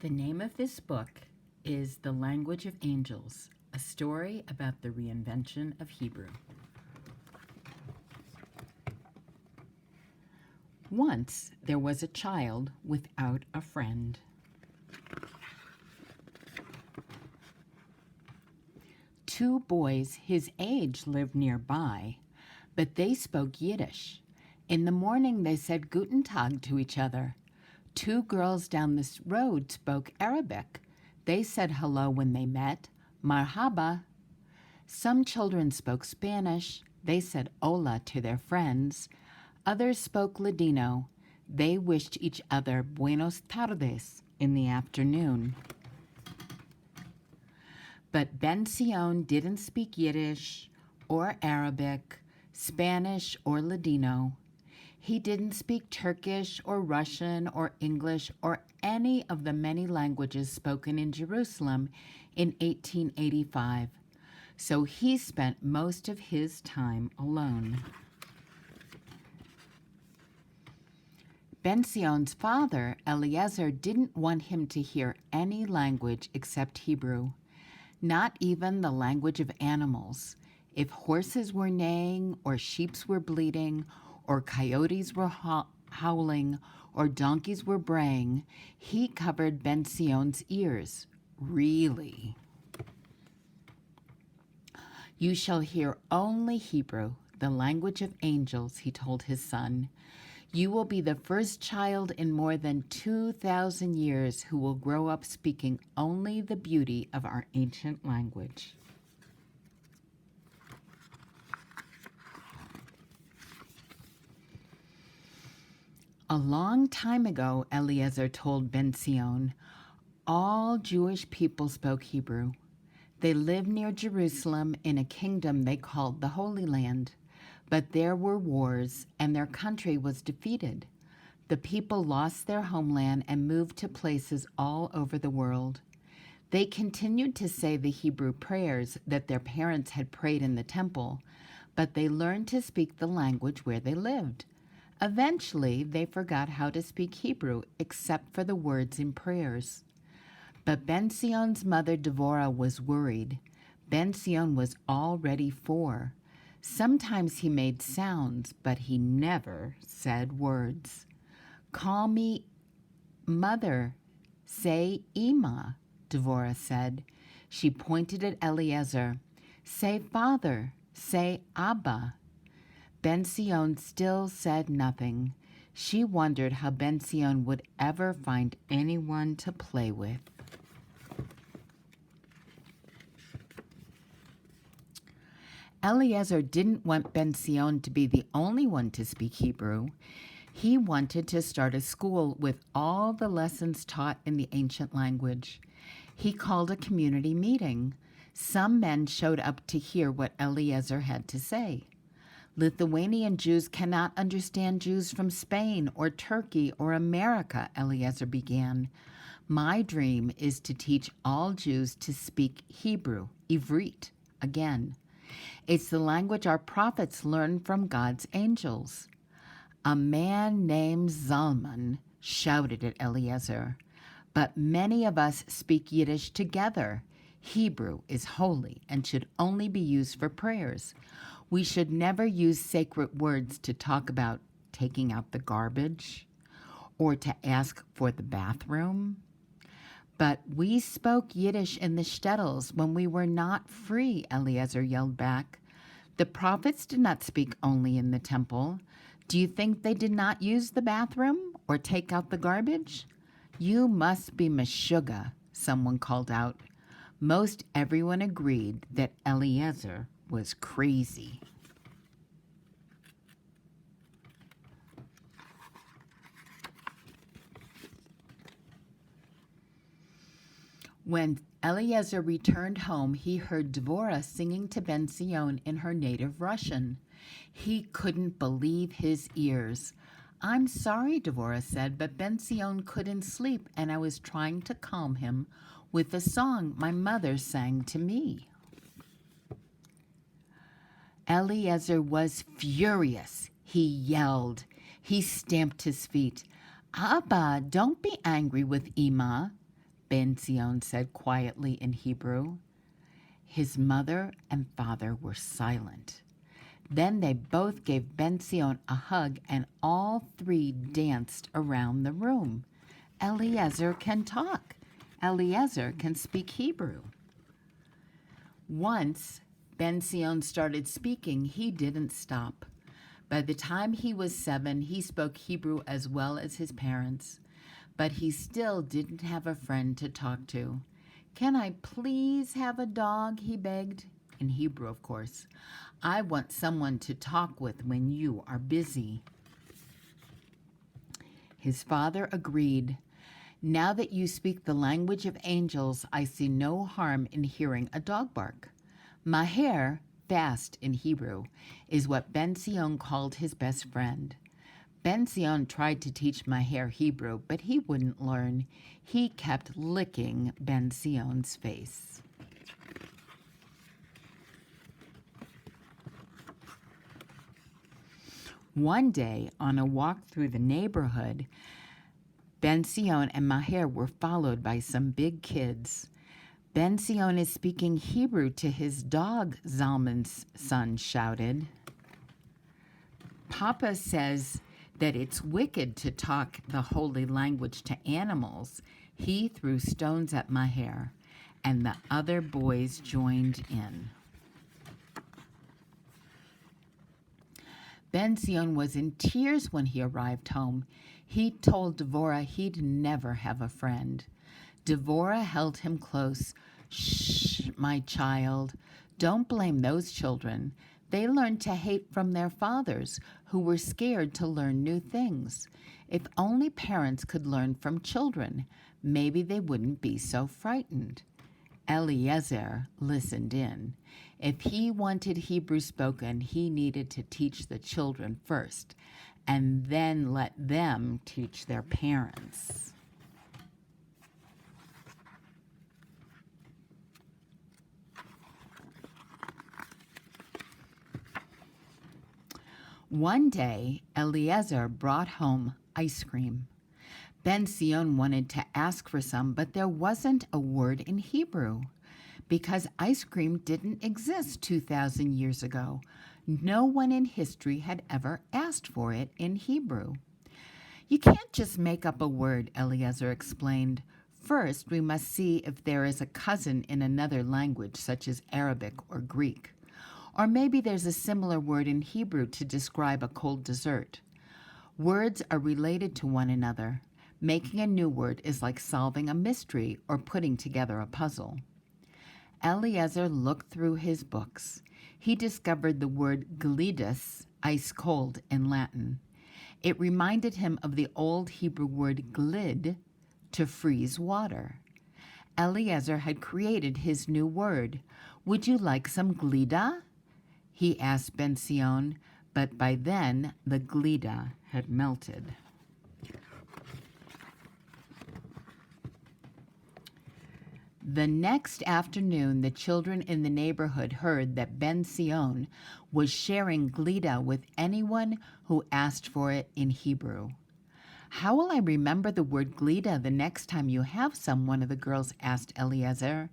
The name of this book is The Language of Angels, a story about the reinvention of Hebrew. Once there was a child without a friend. Two boys his age lived nearby, but they spoke Yiddish. In the morning they said Guten Tag to each other. Two girls down this road spoke Arabic. They said hello when they met, marhaba. Some children spoke Spanish. They said hola to their friends. Others spoke Ladino. They wished each other buenos tardes in the afternoon. But Ben-Sion didn't speak Yiddish or Arabic, Spanish or Ladino. He didn't speak Turkish or Russian or English or any of the many languages spoken in Jerusalem in 1885. So he spent most of his time alone. Ben-Sion's father, Eliezer, didn't want him to hear any language except Hebrew, not even the language of animals. If horses were neighing or sheep were bleating or coyotes were howling or donkeys were braying, he covered Ben-Sion's ears. Really. You shall hear only Hebrew, the language of angels, he told his son. You will be the first child in more than 2,000 years who will grow up speaking only the beauty of our ancient language. A long time ago, Eliezer told Ben-Sion, all Jewish people spoke Hebrew. They lived near Jerusalem in a kingdom they called the Holy Land. But there were wars, and their country was defeated. The people lost their homeland and moved to places all over the world. They continued to say the Hebrew prayers that their parents had prayed in the temple, but they learned to speak the language where they lived. Eventually, they forgot how to speak Hebrew except for the words in prayers. But Ben-Sion's mother, Devorah, was worried. Ben-Sion was already 4. Sometimes he made sounds, but he never said words. Call me mother. Say Ima, Devorah said. She pointed at Eliezer. Say father. Say Abba. Ben-Sion still said nothing. She wondered how Ben-Sion would ever find anyone to play with. Eliezer didn't want Ben-Sion to be the only one to speak Hebrew. He wanted to start a school with all the lessons taught in the ancient language. He called a community meeting. Some men showed up to hear what Eliezer had to say. Lithuanian Jews cannot understand Jews from Spain or Turkey or America, Eliezer began. My dream is to teach all Jews to speak Hebrew, Ivrit, again. It's the language our prophets learned from God's angels. A man named Zalman shouted at Eliezer, but many of us speak Yiddish together. Hebrew is holy and should only be used for prayers. We should never use sacred words to talk about taking out the garbage or to ask for the bathroom. But we spoke Yiddish in the shtetls when we were not free, Eliezer yelled back. The prophets did not speak only in the temple. Do you think they did not use the bathroom or take out the garbage? You must be Meshuggah, someone called out. Most everyone agreed that Eliezer was crazy. When Eliezer returned home, he heard Devorah singing to Ben-Sion in her native Russian. He couldn't believe his ears. I'm sorry, Devorah said, but Ben-Sion couldn't sleep, and I was trying to calm him with a song my mother sang to me. Eliezer was furious. He yelled. He stamped his feet. Abba, don't be angry with Ima. Ben Zion said quietly in Hebrew. His mother and father were silent. Then they both gave Ben Zion a hug, and all three danced around the room. Eliezer can talk. Eliezer can speak Hebrew. Once Ben Zion started speaking, he didn't stop. By the time he was 7, he spoke Hebrew as well as his parents, but he still didn't have a friend to talk to. "Can I please have a dog?" he begged. In Hebrew, of course. "I want someone to talk with when you are busy." His father agreed. "Now that you speak the language of angels, I see no harm in hearing a dog bark." Maher, fast in Hebrew, is what Ben Zion called his best friend. Ben Zion tried to teach Maher Hebrew, but he wouldn't learn. He kept licking Ben Zion's face. One day, on a walk through the neighborhood, Ben Zion and Maher were followed by some big kids. Ben Zion is speaking Hebrew to his dog, Zalman's son shouted. "Papa says that it's wicked to talk the holy language to animals." He threw stones at Maher, and the other boys joined in. Ben Zion was in tears when he arrived home. He told Devorah he'd never have a friend. Devorah held him close. "Shh, my child. Don't blame those children. They learned to hate from their fathers, who were scared to learn new things. If only parents could learn from children, maybe they wouldn't be so frightened." Eliezer listened in. If he wanted Hebrew spoken, he needed to teach the children first, and then let them teach their parents. One day, Eliezer brought home ice cream. Ben Zion wanted to ask for some, but there wasn't a word in Hebrew. Because ice cream didn't exist 2,000 years ago, no one in history had ever asked for it in Hebrew. "You can't just make up a word," Eliezer explained. "First, we must see if there is a cousin in another language, such as Arabic or Greek. Or maybe there's a similar word in Hebrew to describe a cold dessert. Words are related to one another. Making a new word is like solving a mystery or putting together a puzzle." Eliezer looked through his books. He discovered the word glidus, ice cold, in Latin. It reminded him of the old Hebrew word glid, to freeze water. Eliezer had created his new word. "Would you like some glida?" he asked Ben Zion, but by then the glida had melted. The next afternoon, the children in the neighborhood heard that Ben Zion was sharing glida with anyone who asked for it in Hebrew. "How will I remember the word glida the next time you have some?" one of the girls asked Eliezer.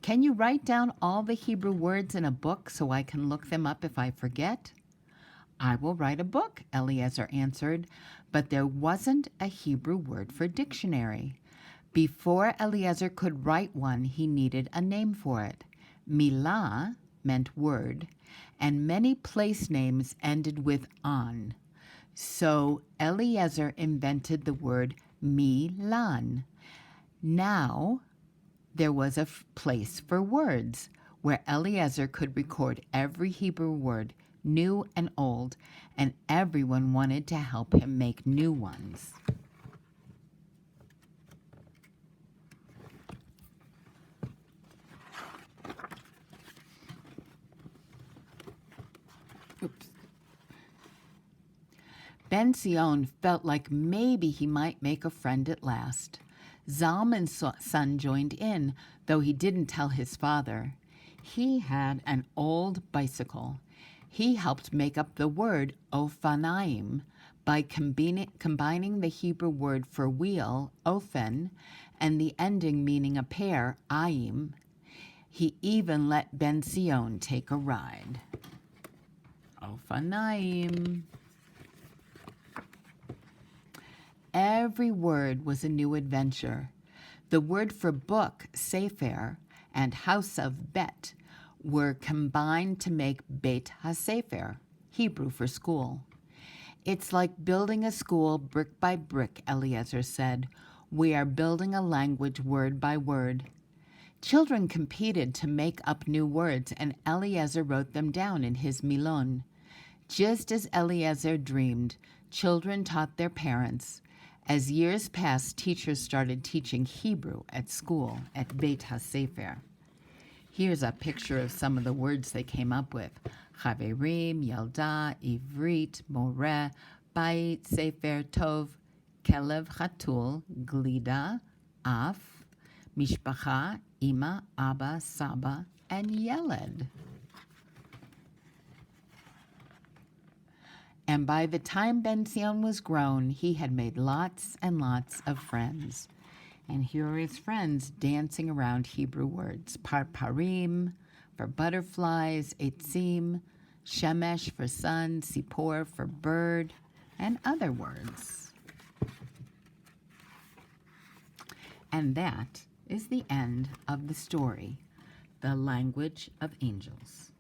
"Can you write down all the Hebrew words in a book so I can look them up if I forget?" "I will write a book," Eliezer answered, but there wasn't a Hebrew word for dictionary. Before Eliezer could write one, he needed a name for it. Milah meant word, and many place names ended with an. So Eliezer invented the word Milan. Now there was a place for words where Eliezer could record every Hebrew word, new and old, and everyone wanted to help him make new ones. Ben Zion felt like maybe he might make a friend at last. Zalman's son joined in, though he didn't tell his father. He had an old bicycle. He helped make up the word ophanaim by combining the Hebrew word for wheel, ophan, and the ending meaning a pair, ayim. He even let Ben Zion take a ride. Ofanim. Every word was a new adventure. The word for book, sefer, and house of Bet were combined to make Beit HaSefer, Hebrew for school. It's like building a school brick by brick, Eliezer said. We are building a language word by word. Children competed to make up new words, and Eliezer wrote them down in his Milon. Just as Eliezer dreamed, children taught their parents. As years passed, teachers started teaching Hebrew at school, at Beit HaSefer. Here's a picture of some of the words they came up with. Chaverim, Yalda, Ivrit, Moreh, Bait, Sefer Tov, Kelev, Chatul, Glida, Af, Mishpacha, Ima, Abba, Saba, and Yeled. And by the time Ben Zion was grown, he had made lots and lots of friends. And here are his friends dancing around Hebrew words. Parparim for butterflies, Eitzim, Shemesh for sun, Sipor for bird, and other words. And that is the end of the story, The Language of Angels.